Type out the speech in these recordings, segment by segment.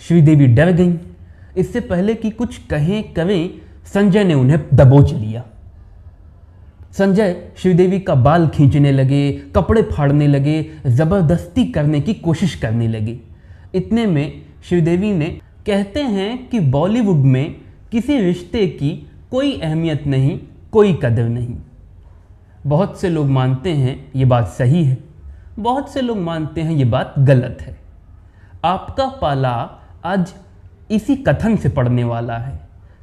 श्रीदेवी डर गईं। इससे पहले कि कुछ कहें करें, संजय ने उन्हें दबोच लिया। संजय श्रीदेवी का बाल खींचने लगे, कपड़े फाड़ने लगे, ज़बरदस्ती करने की कोशिश करने लगे। इतने में श्रीदेवी ने, कहते हैं कि बॉलीवुड में किसी रिश्ते की कोई अहमियत नहीं, कोई कदर नहीं। बहुत से लोग मानते हैं ये बात सही है, बहुत से लोग मानते हैं ये बात गलत है। आपका पाला आज इसी कथन से पड़ने वाला है,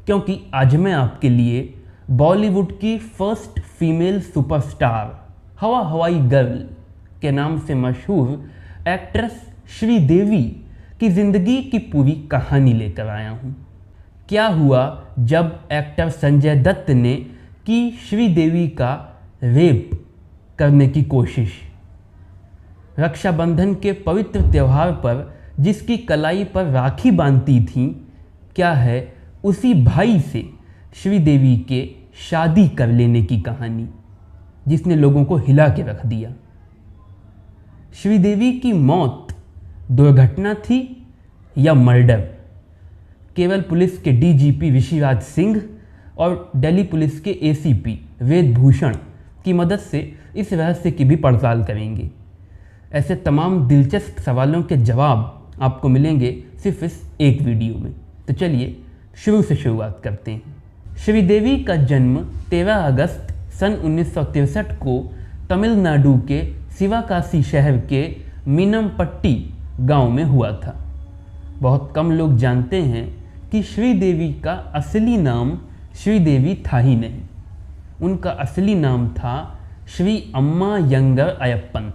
क्योंकि आज मैं आपके लिए बॉलीवुड की फर्स्ट फीमेल सुपरस्टार, हवा हवाई गर्ल के नाम से मशहूर एक्ट्रेस श्रीदेवी की ज़िंदगी की पूरी कहानी लेकर आया हूँ। क्या हुआ जब एक्टर संजय दत्त ने की श्रीदेवी का रेप करने की कोशिश। रक्षाबंधन के पवित्र त्यौहार पर जिसकी कलाई पर राखी बांधती थी, क्या है उसी भाई से श्रीदेवी के शादी कर लेने की कहानी, जिसने लोगों को हिला के रख दिया। श्रीदेवी की मौत दुर्घटना थी या मर्डर, केवल पुलिस के डीजीपी ऋषिराज सिंह और दिल्ली पुलिस के एसीपी वेद भूषण की मदद से इस रहस्य की भी पड़ताल करेंगे। ऐसे तमाम दिलचस्प सवालों के जवाब आपको मिलेंगे सिर्फ इस एक वीडियो में। तो चलिए शुरू से शुरुआत करते हैं। श्रीदेवी का जन्म 13 अगस्त सन 1963 को तमिलनाडु के शिवकाशी शहर के मीनमपट्टी गांव में हुआ था। बहुत कम लोग जानते हैं कि श्रीदेवी का असली नाम श्रीदेवी था ही नहीं। उनका असली नाम था श्री अम्मा यंगर अयप्पन।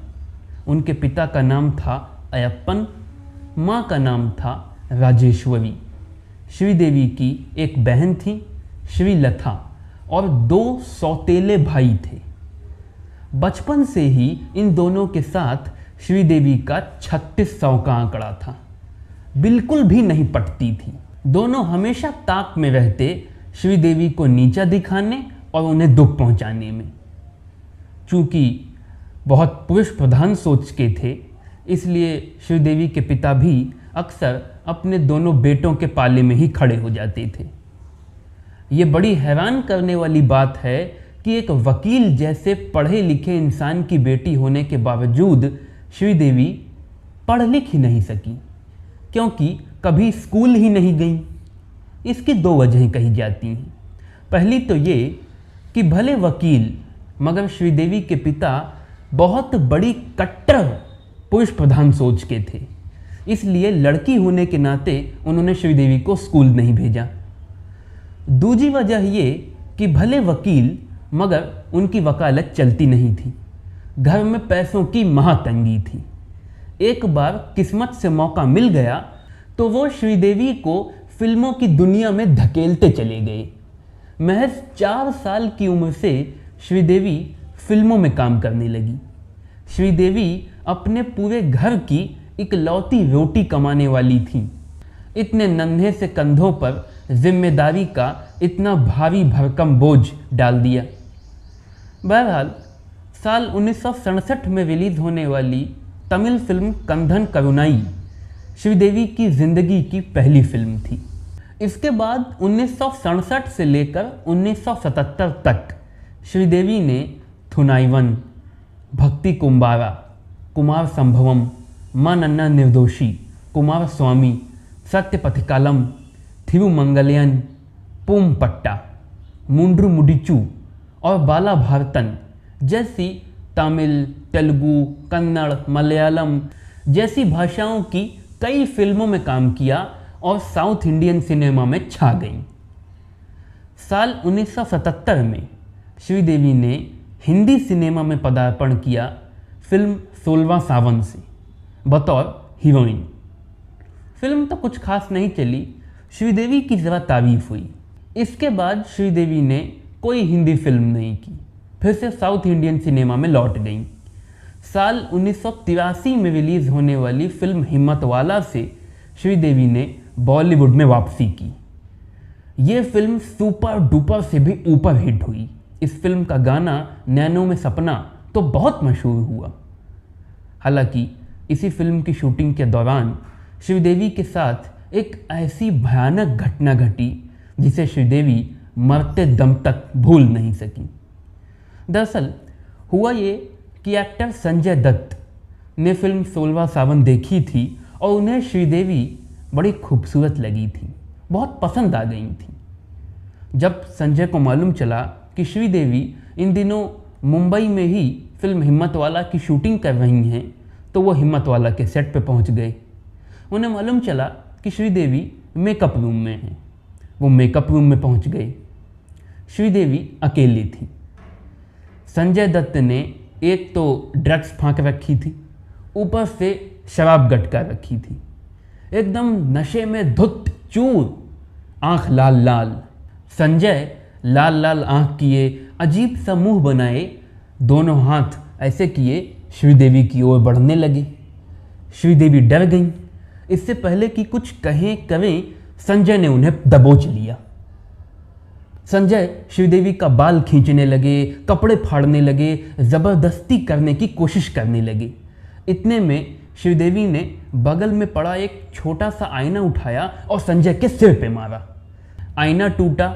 उनके पिता का नाम था अयप्पन, माँ का नाम था राजेश्वरी। श्रीदेवी की एक बहन थी श्रीलता और 2 सौतेले भाई थे। बचपन से ही इन दोनों के साथ श्रीदेवी का 3600 का आंकड़ा था। बिल्कुल भी नहीं पटती थी। दोनों हमेशा ताक में रहते श्रीदेवी को नीचा दिखाने और उन्हें दुख पहुंचाने में। चूँकि बहुत पुरुष प्रधान सोच के थे, इसलिए श्रीदेवी के पिता भी अक्सर अपने दोनों बेटों के पाले में ही खड़े हो जाते थे। ये बड़ी हैरान करने वाली बात है कि एक वकील जैसे पढ़े लिखे इंसान की बेटी होने के बावजूद श्रीदेवी पढ़ लिख ही नहीं सकी, क्योंकि कभी स्कूल ही नहीं गई। इसकी 2 वजहें कही जाती हैं। पहली तो ये कि भले वकील, मगर श्रीदेवी के पिता बहुत बड़ी कट्टर पुरुष प्रधान सोच के थे, इसलिए लड़की होने के नाते उन्होंने श्रीदेवी को स्कूल नहीं भेजा। दूसरी वजह ये कि भले वकील, मगर उनकी वकालत चलती नहीं थी। घर में पैसों की महातंगी थी। एक बार किस्मत से मौका मिल गया तो वो श्रीदेवी को फिल्मों की दुनिया में धकेलते चले गए। महज 4 साल की उम्र से श्रीदेवी फिल्मों में काम करने लगी। श्रीदेवी अपने पूरे घर की इकलौती रोटी कमाने वाली थी। इतने नन्हे से कंधों पर जिम्मेदारी का इतना भारी भरकम बोझ डाल दिया। बहरहाल साल 1967 में रिलीज होने वाली तमिल फिल्म कंधन करुणाई श्रीदेवी की ज़िंदगी की पहली फिल्म थी। इसके बाद 1967 से लेकर 1977 तक श्रीदेवी ने थुनाइवन, भक्ति कुंबारा, कुमार संभवम, मा नन्ना निर्दोषी, कुमार स्वामी, सत्य पथिकालम, थिरुमंगलयन, पूम पट्टा, मुंड्रू मुडिचू और बाला भारतन जैसी तमिल, तेलुगु, कन्नड़, मलयालम जैसी भाषाओं की कई फिल्मों में काम किया और साउथ इंडियन सिनेमा में छा गई। साल 1977 में श्रीदेवी ने हिंदी सिनेमा में पदार्पण किया फिल्म 16वां सावन से बतौर हीरोइन। फिल्म तो कुछ खास नहीं चली, श्रीदेवी की ज़रा तारीफ हुई। इसके बाद श्रीदेवी ने कोई हिंदी फिल्म नहीं की, फिर से साउथ इंडियन सिनेमा में लौट गई। साल 1983 में रिलीज़ होने वाली फिल्म हिम्मतवाला से श्रीदेवी ने बॉलीवुड में वापसी की। ये फिल्म सुपर डुपर से भी ऊपर हिट हुई। इस फिल्म का गाना नैनो में सपना तो बहुत मशहूर हुआ। हालांकि इसी फिल्म की शूटिंग के दौरान श्रीदेवी के साथ एक ऐसी भयानक घटना घटी जिसे श्रीदेवी मरते दम तक भूल नहीं सकी। दरअसल हुआ ये कि एक्टर संजय दत्त ने फिल्म 16वां सावन देखी थी और उन्हें श्रीदेवी बड़ी खूबसूरत लगी थी, बहुत पसंद आ गई थी। जब संजय को मालूम चला कि श्रीदेवी इन दिनों मुंबई में ही फिल्म हिम्मतवाला की शूटिंग कर रही हैं, तो वो हिम्मतवाला के सेट पे पहुंच गए। उन्हें मालूम चला कि श्रीदेवी मेकअप रूम में हैं। वो मेकअप रूम में पहुंच गए। श्रीदेवी अकेली थी। संजय दत्त ने एक तो ड्रग्स फाँक रखी थी, ऊपर से शराब गटका रखी थी, एकदम नशे में धुत चूर, आँख लाल लाल। संजय लाल लाल आँख किए, अजीब सा मुंह बनाए, दोनों हाथ ऐसे किए, श्रीदेवी की ओर बढ़ने लगे। श्रीदेवी डर गईं। इससे पहले कि कुछ कहें करें, संजय ने उन्हें दबोच लिया। संजय श्रीदेवी का बाल खींचने लगे, कपड़े फाड़ने लगे, ज़बरदस्ती करने की कोशिश करने लगे। इतने में श्रीदेवी ने बगल में पड़ा एक छोटा सा आईना उठाया और संजय के सिर पे मारा। आईना टूटा,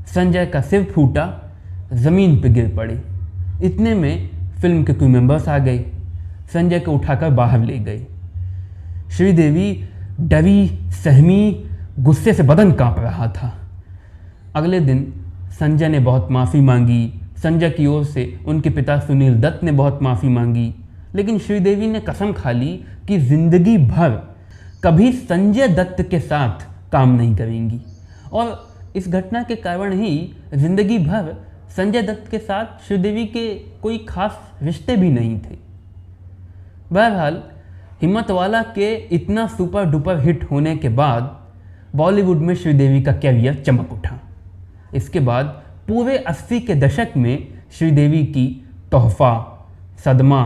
संजय का सिर फूटा, ज़मीन पे गिर पड़े। इतने में फिल्म के क्रू मेंबर्स आ गए, संजय को उठाकर बाहर ले गए। श्रीदेवी डरी, सहमी, गुस्से से बदन कांप रहा था। अगले दिन संजय ने बहुत माफ़ी मांगी। संजय की ओर से उनके पिता सुनील दत्त ने बहुत माफ़ी मांगी, लेकिन श्रीदेवी ने कसम खा ली कि ज़िंदगी भर कभी संजय दत्त के साथ काम नहीं करेंगी, और इस घटना के कारण ही ज़िंदगी भर संजय दत्त के साथ श्रीदेवी के कोई खास रिश्ते भी नहीं थे। बहरहाल हिम्मतवाला के इतना सुपर डुपर हिट होने के बाद बॉलीवुड में श्रीदेवी का कैरियर चमक उठा। इसके बाद पूरे 80 के दशक में श्रीदेवी की तोहफ़ा, सदमा,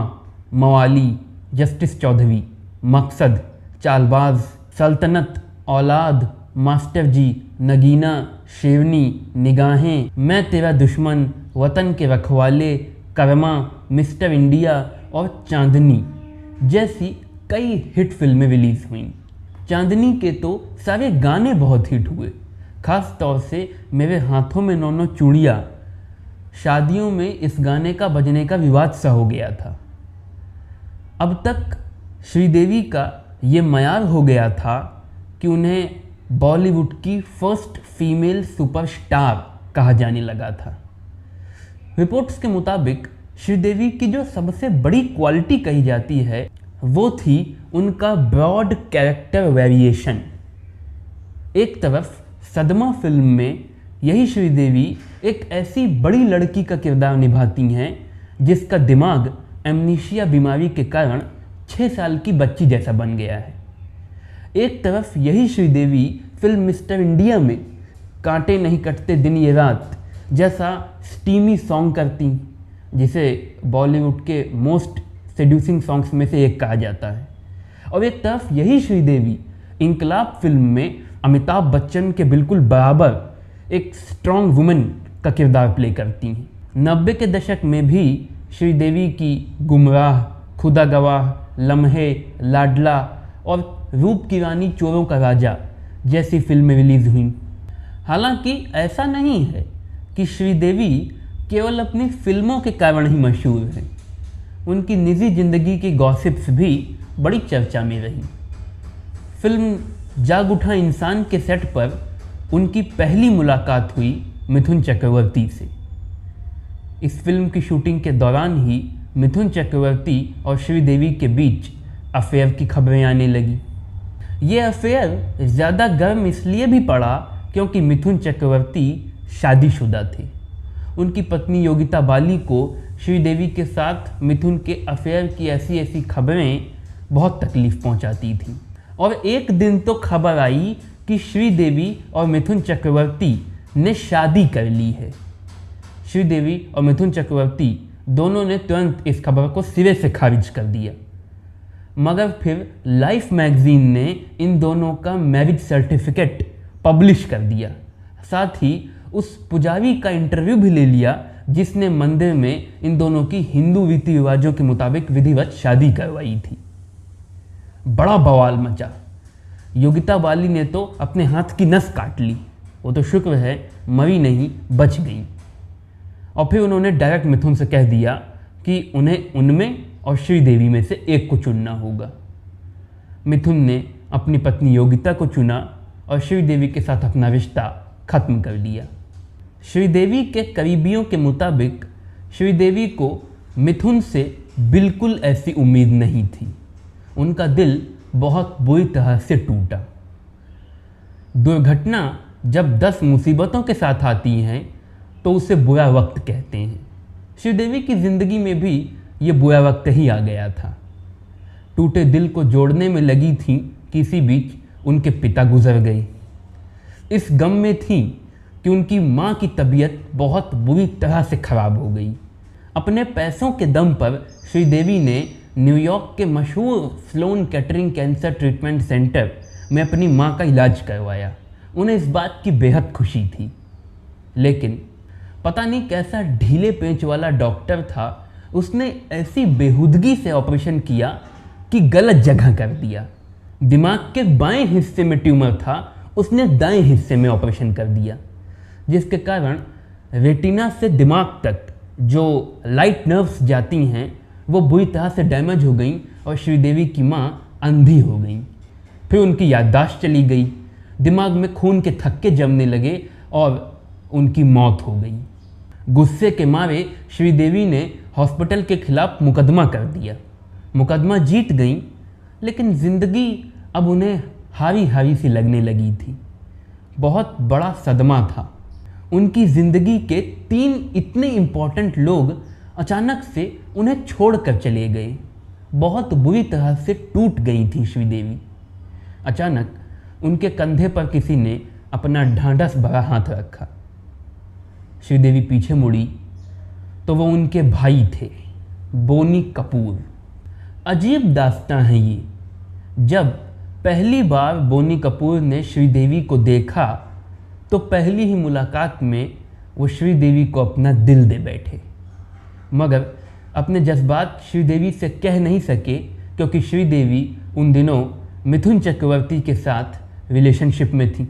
मवाली, जस्टिस चौधरी, मकसद, चालबाज, सल्तनत, औलाद, मास्टर जी, नगीना, शेरनी, निगाहें, मैं तेरा दुश्मन, वतन के रखवाले, कर्मा, मिस्टर इंडिया और चांदनी जैसी कई हिट फिल्में रिलीज़ हुईं। चांदनी के तो सारे गाने बहुत हिट हुए, ख़ास तौर से मेरे हाथों में नौनों चूड़ियाँ। शादियों में इस गाने का बजने का विवाद सा हो गया था। अब तक श्रीदेवी का ये मयार हो गया था कि उन्हें बॉलीवुड की फर्स्ट फीमेल सुपरस्टार कहा जाने लगा था। रिपोर्ट्स के मुताबिक श्रीदेवी की जो सबसे बड़ी क्वालिटी कही जाती है वो थी उनका ब्रॉड कैरेक्टर वेरिएशन। एक तरफ सदमा फिल्म में यही श्रीदेवी एक ऐसी बड़ी लड़की का किरदार निभाती हैं जिसका दिमाग एमनीशिया बीमारी के कारण 6 साल की बच्ची जैसा बन गया है। एक तरफ यही श्रीदेवी फिल्म मिस्टर इंडिया में कांटे नहीं कटते दिन ये रात जैसा स्टीमी सॉन्ग करती, जिसे बॉलीवुड के मोस्ट सेड्यूसिंग सॉन्ग्स में से एक कहा जाता है। और एक तरफ यही श्रीदेवी इनकलाब फिल्म में अमिताभ बच्चन के बिल्कुल बराबर एक स्ट्रॉन्ग वुमेन का किरदार प्ले करती हैं। 90 के दशक में भी श्रीदेवी की गुमराह, खुदा गवाह, लम्हे, लाडला और रूप की रानी, चोरों का राजा जैसी फिल्में रिलीज़ हुईं। हालांकि ऐसा नहीं है कि श्रीदेवी केवल अपनी फिल्मों के कारण ही मशहूर हैं। उनकी निजी ज़िंदगी की गॉसिप्स भी बड़ी चर्चा में रही। फिल्म जाग उठा इंसान के सेट पर उनकी पहली मुलाकात हुई मिथुन चक्रवर्ती से। इस फिल्म की शूटिंग के दौरान ही मिथुन चक्रवर्ती और श्रीदेवी के बीच अफेयर की खबरें आने लगी। ये अफेयर ज़्यादा गर्म इसलिए भी पड़ा क्योंकि मिथुन चक्रवर्ती शादीशुदा थे। उनकी पत्नी योगिता बाली को श्रीदेवी के साथ मिथुन के अफेयर की ऐसी ऐसी खबरें बहुत तकलीफ़ पहुंचाती थीं। और एक दिन तो खबर आई कि श्रीदेवी और मिथुन चक्रवर्ती ने शादी कर ली है। श्रीदेवी और मिथुन चक्रवर्ती दोनों ने तुरंत इस खबर को सिरे से खारिज कर दिया, मगर फिर लाइफ मैगजीन ने इन दोनों का मैरिज सर्टिफिकेट पब्लिश कर दिया। साथ ही उस पुजारी का इंटरव्यू भी ले लिया जिसने मंदिर में इन दोनों की हिंदू रीति रिवाजों के मुताबिक विधिवत शादी करवाई थी। बड़ा बवाल मचा। योगिता बाली ने तो अपने हाथ की नस काट ली, वो तो शुक्र है मरी नहीं, बच गई। और फिर उन्होंने डायरेक्ट मिथुन से कह दिया कि उन्हें उनमें और श्रीदेवी में से एक को चुनना होगा। मिथुन ने अपनी पत्नी योगिता को चुना और श्रीदेवी के साथ अपना रिश्ता खत्म कर दिया। श्रीदेवी के करीबियों के मुताबिक श्रीदेवी को मिथुन से बिल्कुल ऐसी उम्मीद नहीं थी। उनका दिल बहुत बुरी तरह से टूटा। दुर्घटना जब 10 मुसीबतों के साथ आती हैं तो उसे बुरा वक्त कहते हैं। श्रीदेवी की ज़िंदगी में भी ये बुरा वक्त ही आ गया था। टूटे दिल को जोड़ने में लगी थी कि इसी बीच उनके पिता गुजर गए। इस गम में थी कि उनकी माँ की तबीयत बहुत बुरी तरह से ख़राब हो गई। अपने पैसों के दम पर श्रीदेवी ने न्यूयॉर्क के मशहूर Sloan Kettering cancer treatment centre में अपनी माँ का इलाज करवाया। उन्हें इस बात की बेहद खुशी थी, लेकिन पता नहीं कैसा ढीले पेंच वाला डॉक्टर था, उसने ऐसी बेहूदगी से ऑपरेशन किया कि गलत जगह कर दिया। दिमाग के बाएं हिस्से में ट्यूमर था, उसने दाएं हिस्से में ऑपरेशन कर दिया, जिसके कारण रेटिना से दिमाग तक जो लाइट नर्व्स जाती हैं वो बुरी तरह से डैमेज हो गई और श्रीदेवी की माँ अंधी हो गई। फिर उनकी याददाश्त चली गई, दिमाग में खून के थक्के जमने लगे और उनकी मौत हो गई। गुस्से के मारे श्रीदेवी ने हॉस्पिटल के खिलाफ मुकदमा कर दिया। मुकदमा जीत गई, लेकिन ज़िंदगी अब उन्हें हारी हारी सी लगने लगी थी। बहुत बड़ा सदमा था। उनकी ज़िंदगी के 3 इतने इम्पॉर्टेंट लोग अचानक से उन्हें छोड़कर चले गए। बहुत बुरी तरह से टूट गई थी श्रीदेवी। अचानक उनके कंधे पर किसी ने अपना ढांढस भरा हाथ रखा। श्रीदेवी पीछे मुड़ी तो वो उनके भाई थे, बोनी कपूर। अजीब दास्तां है ये। जब पहली बार बोनी कपूर ने श्रीदेवी को देखा तो पहली ही मुलाकात में वो श्रीदेवी को अपना दिल दे बैठे, मगर अपने जज्बात श्रीदेवी से कह नहीं सके, क्योंकि श्रीदेवी उन दिनों मिथुन चक्रवर्ती के साथ रिलेशनशिप में थी।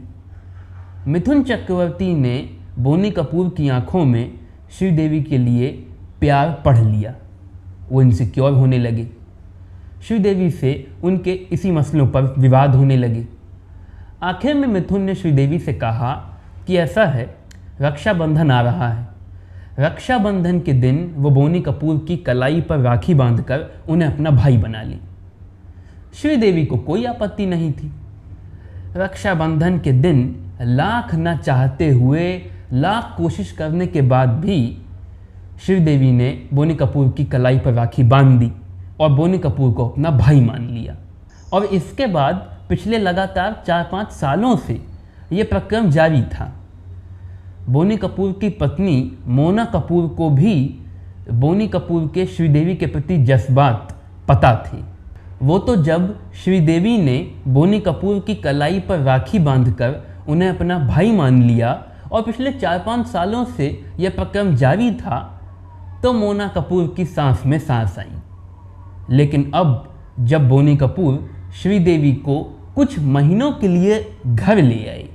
मिथुन चक्रवर्ती ने बोनी कपूर की आंखों में श्रीदेवी के लिए प्यार पढ़ लिया। वो इनसिक्योर होने लगे। श्रीदेवी से उनके इसी मसलों पर विवाद होने लगे। आखिर में मिथुन ने श्रीदेवी से कहा कि ऐसा है, रक्षाबंधन आ रहा है। रक्षाबंधन के दिन वो बोनी कपूर की कलाई पर राखी बांधकर उन्हें अपना भाई बना ली। श्रीदेवी को कोई आपत्ति नहीं थी। रक्षाबंधन के दिन लाख न चाहते हुए, लाख कोशिश करने के बाद भी श्रीदेवी ने बोनी कपूर की कलाई पर राखी बांध दी और बोनी कपूर को अपना भाई मान लिया। और इसके बाद पिछले लगातार 4-5 सालों से ये प्रक्रम जारी था। बोनी कपूर की पत्नी मोना कपूर को भी बोनी कपूर के श्रीदेवी के प्रति जज्बात पता थे। वो तो जब श्रीदेवी ने बोनी कपूर की कलाई पर राखी बांधकर उन्हें अपना भाई मान लिया और पिछले 4-5 सालों से यह प्रक्रम जारी था, तो मोना कपूर की सांस में सांस आई। लेकिन अब जब बोनी कपूर श्रीदेवी को कुछ महीनों के लिए घर ले आए,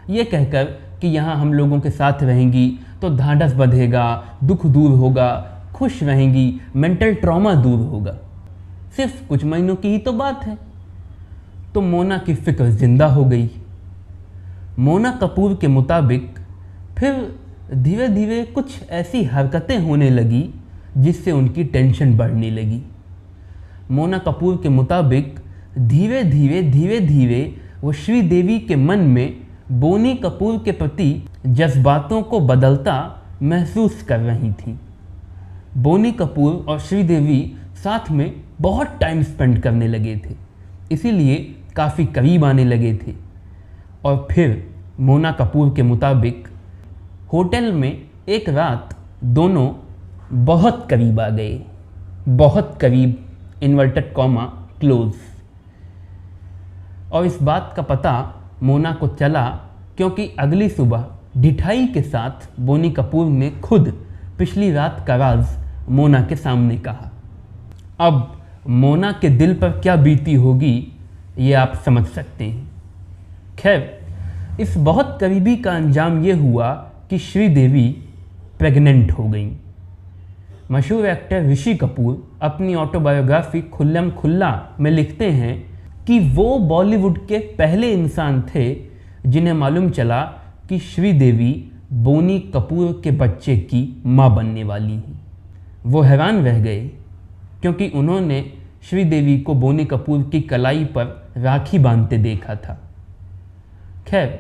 ये कहकर कि यहाँ हम लोगों के साथ रहेंगी तो ढांढस बंधेगा, दुख दूर होगा, खुश रहेंगी, मेंटल ट्रॉमा दूर होगा, सिर्फ कुछ महीनों की ही तो बात है, तो मोना की फिक्र जिंदा हो गई। मोना कपूर के मुताबिक फिर धीरे धीरे कुछ ऐसी हरकतें होने लगी जिससे उनकी टेंशन बढ़ने लगी। मोना कपूर के मुताबिक धीरे धीरे वो श्रीदेवी के मन में बोनी कपूर के प्रति जज्बातों को बदलता महसूस कर रही थी। बोनी कपूर और श्रीदेवी साथ में बहुत टाइम स्पेंड करने लगे थे, इसीलिए काफ़ी करीब आने लगे थे। और फिर मोना कपूर के मुताबिक होटल में एक रात दोनों बहुत करीब आ गए, बहुत करीब, इन्वर्टेड कॉमा क्लोज। और इस बात का पता मोना को चला क्योंकि अगली सुबह ढिठाई के साथ बोनी कपूर ने खुद पिछली रात का राज मोना के सामने कहा। अब मोना के दिल पर क्या बीती होगी ये आप समझ सकते हैं। खैर, इस बहुत करीबी का अंजाम ये हुआ कि श्रीदेवी प्रेग्नेंट हो गई। मशहूर एक्टर ऋषि कपूर अपनी ऑटोबायोग्राफी खुल्लम खुल्ला में लिखते हैं कि वो बॉलीवुड के पहले इंसान थे जिन्हें मालूम चला कि श्रीदेवी बोनी कपूर के बच्चे की मां बनने वाली हैं। वो हैरान रह गए क्योंकि उन्होंने श्रीदेवी को बोनी कपूर की कलाई पर राखी बांधते देखा था। खैर,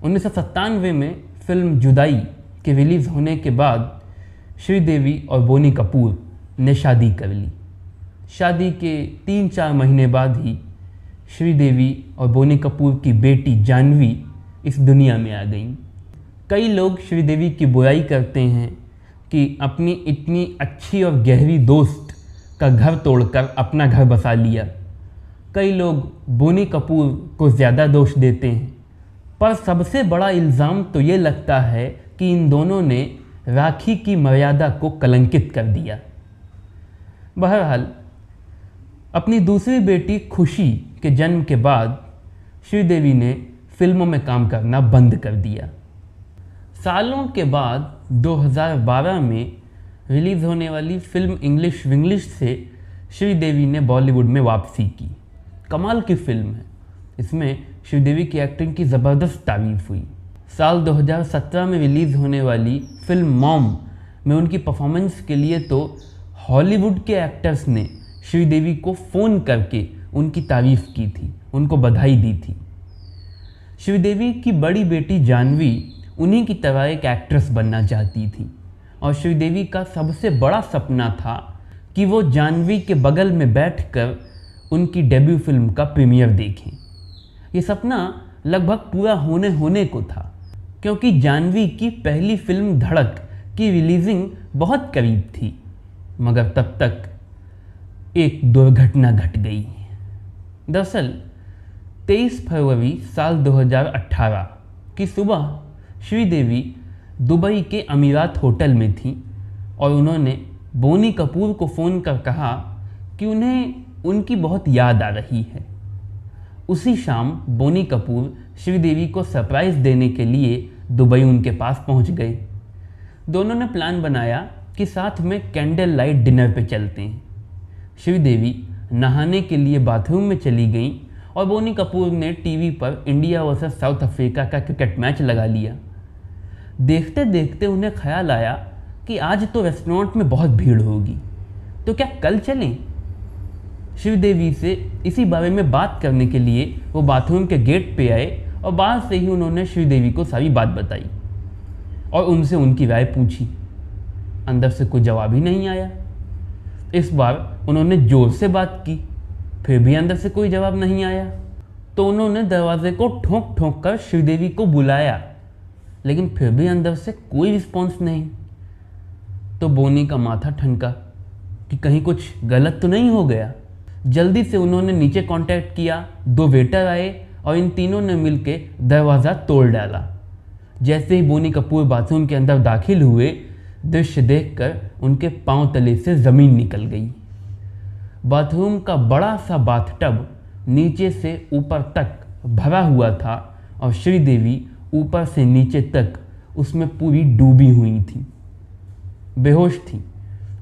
1997 में फिल्म जुदाई के रिलीज़ होने के बाद श्रीदेवी और बोनी कपूर ने शादी कर ली। शादी के 3-4 महीने बाद ही श्रीदेवी और बोनी कपूर की बेटी जानवी इस दुनिया में आ गई। कई लोग श्रीदेवी की बुराई करते हैं कि अपनी इतनी अच्छी और गहरी दोस्त का घर तोड़कर अपना घर बसा लिया। कई लोग बोनी कपूर को ज़्यादा दोष देते हैं, पर सबसे बड़ा इल्ज़ाम तो ये लगता है कि इन दोनों ने राखी की मर्यादा को कलंकित कर दिया। बहरहाल, अपनी दूसरी बेटी खुशी के जन्म के बाद श्रीदेवी ने फिल्मों में काम करना बंद कर दिया। सालों के बाद 2012 में रिलीज़ होने वाली फिल्म इंग्लिश विंग्लिश से श्रीदेवी ने बॉलीवुड में वापसी की। कमाल की फिल्म है, इसमें श्रीदेवी की एक्टिंग की ज़बरदस्त तारीफ हुई। साल 2017 में रिलीज़ होने वाली फिल्म मॉम में उनकी परफॉर्मेंस के लिए तो हॉलीवुड के एक्टर्स ने श्रीदेवी को फ़ोन करके उनकी तारीफ़ की थी, उनको बधाई दी थी। श्रीदेवी की बड़ी बेटी जानवी उन्हीं की तरह एक एक्ट्रेस बनना चाहती थी और श्रीदेवी का सबसे बड़ा सपना था कि वो जानवी के बगल में बैठकर उनकी डेब्यू फिल्म का प्रीमियर देखें। ये सपना लगभग पूरा होने को था क्योंकि जानवी की पहली फिल्म धड़क की रिलीजिंग बहुत करीब थी, मगर तब तक एक दुर्घटना घट गई। दरअसल 23 फरवरी साल 2018 की सुबह श्रीदेवी दुबई के अमीरात होटल में थी और उन्होंने बोनी कपूर को फ़ोन कर कहा कि उन्हें उनकी बहुत याद आ रही है। उसी शाम बोनी कपूर श्रीदेवी को सरप्राइज़ देने के लिए दुबई उनके पास पहुंच गए। दोनों ने प्लान बनाया कि साथ में कैंडल लाइट डिनर पे चलते हैं। श्रीदेवी नहाने के लिए बाथरूम में चली गईं और बोनी कपूर ने टीवी पर इंडिया वर्सेस साउथ अफ्रीका का क्रिकेट मैच लगा लिया। देखते देखते उन्हें ख्याल आया कि आज तो रेस्टोरेंट में बहुत भीड़ होगी, तो क्या कल चलें? श्रीदेवी से इसी बारे में बात करने के लिए वो बाथरूम के गेट पे आए और बाहर से ही उन्होंने श्रीदेवी को सारी बात बताई और उनसे उनकी राय पूछी। अंदर से कोई जवाब ही नहीं आया। इस बार उन्होंने ज़ोर से बात की, फिर भी अंदर से कोई जवाब नहीं आया। तो उन्होंने दरवाजे को ठोक ठोक कर श्रीदेवी को बुलाया, लेकिन फिर भी अंदर से कोई रिस्पॉन्स नहीं। तो बोनी का माथा ठनका कि कहीं कुछ गलत तो नहीं हो गया। जल्दी से उन्होंने नीचे कांटेक्ट किया। 2 वेटर आए और इन तीनों ने मिलकर दरवाज़ा तोड़ डाला। जैसे ही बोनी कपूर बाथरूम के अंदर दाखिल हुए, दृश्य देखकर उनके पांव तले से ज़मीन निकल गई। बाथरूम का बड़ा सा बाथटब नीचे से ऊपर तक भरा हुआ था और श्रीदेवी ऊपर से नीचे तक उसमें पूरी डूबी हुई थी, बेहोश थी।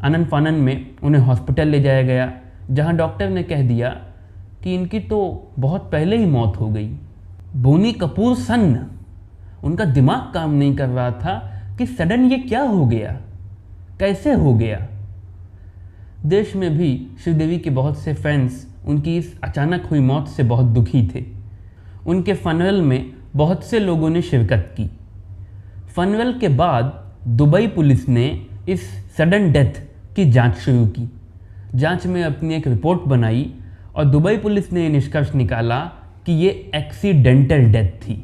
आनन फानन में उन्हें हॉस्पिटल ले जाया गया, जहां डॉक्टर ने कह दिया कि इनकी तो बहुत पहले ही मौत हो गई। बोनी कपूर सन्न, उनका दिमाग काम नहीं कर रहा था कि सडन ये क्या हो गया, कैसे हो गया। देश में भी श्रीदेवी के बहुत से फैंस उनकी इस अचानक हुई मौत से बहुत दुखी थे। उनके फनरल में बहुत से लोगों ने शिरकत की। फनरल के बाद दुबई पुलिस ने इस सडन डेथ की जांच शुरू की। जांच में अपनी एक रिपोर्ट बनाई और दुबई पुलिस ने निष्कर्ष निकाला कि ये एक्सीडेंटल डेथ थी।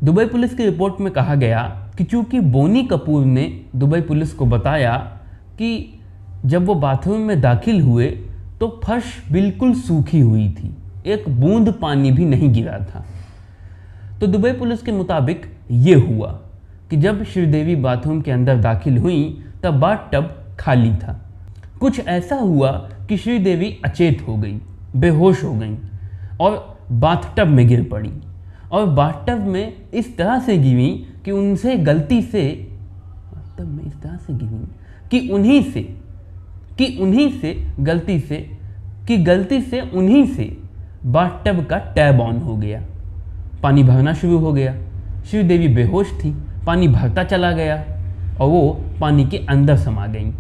दुबई पुलिस की रिपोर्ट में कहा गया कि चूंकि बोनी कपूर ने दुबई पुलिस को बताया कि जब वो बाथरूम में दाखिल हुए तो फर्श बिल्कुल सूखी हुई थी, एक बूंद पानी भी नहीं गिरा था। तो दुबई पुलिस के मुताबिक ये हुआ कि जब श्रीदेवी बाथरूम के अंदर दाखिल हुई तब बाथटब खाली था। कुछ ऐसा हुआ कि श्रीदेवी अचेत हो गई, बेहोश हो गई और बाथटब में गिर पड़ी और बाथटब में इस तरह से गिरी कि उनसे गलती से बाथटब में इस तरह से गिरी कि गलती से उन्हीं से बाथटब का टैब ऑन हो गया। पानी भरना शुरू हो गया। श्रीदेवी बेहोश थी, पानी भरता चला गया और वो पानी के अंदर समा गईं।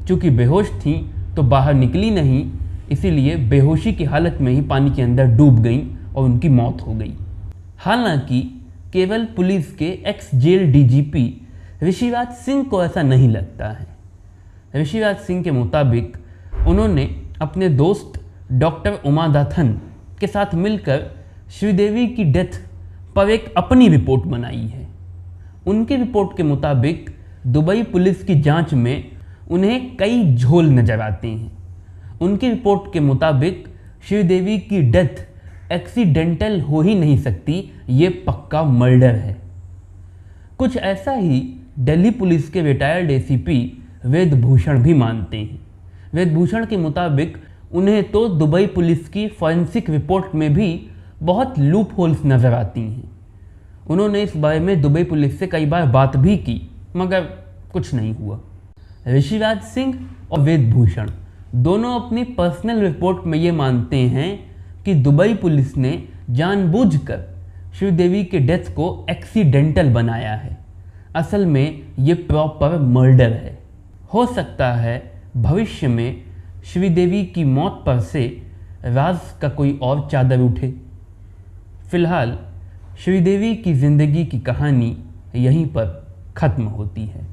चूँकि बेहोश थी तो बाहर निकली नहीं, इसीलिए बेहोशी की हालत में ही पानी के अंदर डूब गईं और उनकी मौत हो गई। हालांकि केवल पुलिस के ex jail DGP Rishiraj Singh को ऐसा नहीं लगता है। ऋषिराज सिंह के मुताबिक उन्होंने अपने दोस्त डॉक्टर उमानाथन के साथ मिलकर श्रीदेवी की डेथ पर एक अपनी रिपोर्ट बनाई है। उनकी रिपोर्ट के मुताबिक दुबई पुलिस की जांच में उन्हें कई झोल नजर आते हैं। उनकी रिपोर्ट के मुताबिक श्रीदेवी की डेथ एक्सीडेंटल हो ही नहीं सकती, ये पक्का मर्डर है। कुछ ऐसा ही दिल्ली पुलिस के रिटायर्ड एसीपी वेदभूषण भी मानते हैं। वेदभूषण के मुताबिक उन्हें तो दुबई पुलिस की फॉरेंसिक रिपोर्ट में भी बहुत लूप होल्स नज़र आती हैं। उन्होंने इस बारे में दुबई पुलिस से कई बार बात भी की, मगर कुछ नहीं हुआ। ऋषिराज सिंह और वेदभूषण दोनों अपनी पर्सनल रिपोर्ट में ये मानते हैं कि दुबई पुलिस ने जानबूझकर श्रीदेवी के डेथ को एक्सीडेंटल बनाया है। असल में ये प्रॉपर मर्डर है। हो सकता है भविष्य में श्रीदेवी की मौत पर से राज का कोई और चादर उठे। फिलहाल श्रीदेवी की ज़िंदगी की कहानी यहीं पर ख़त्म होती है।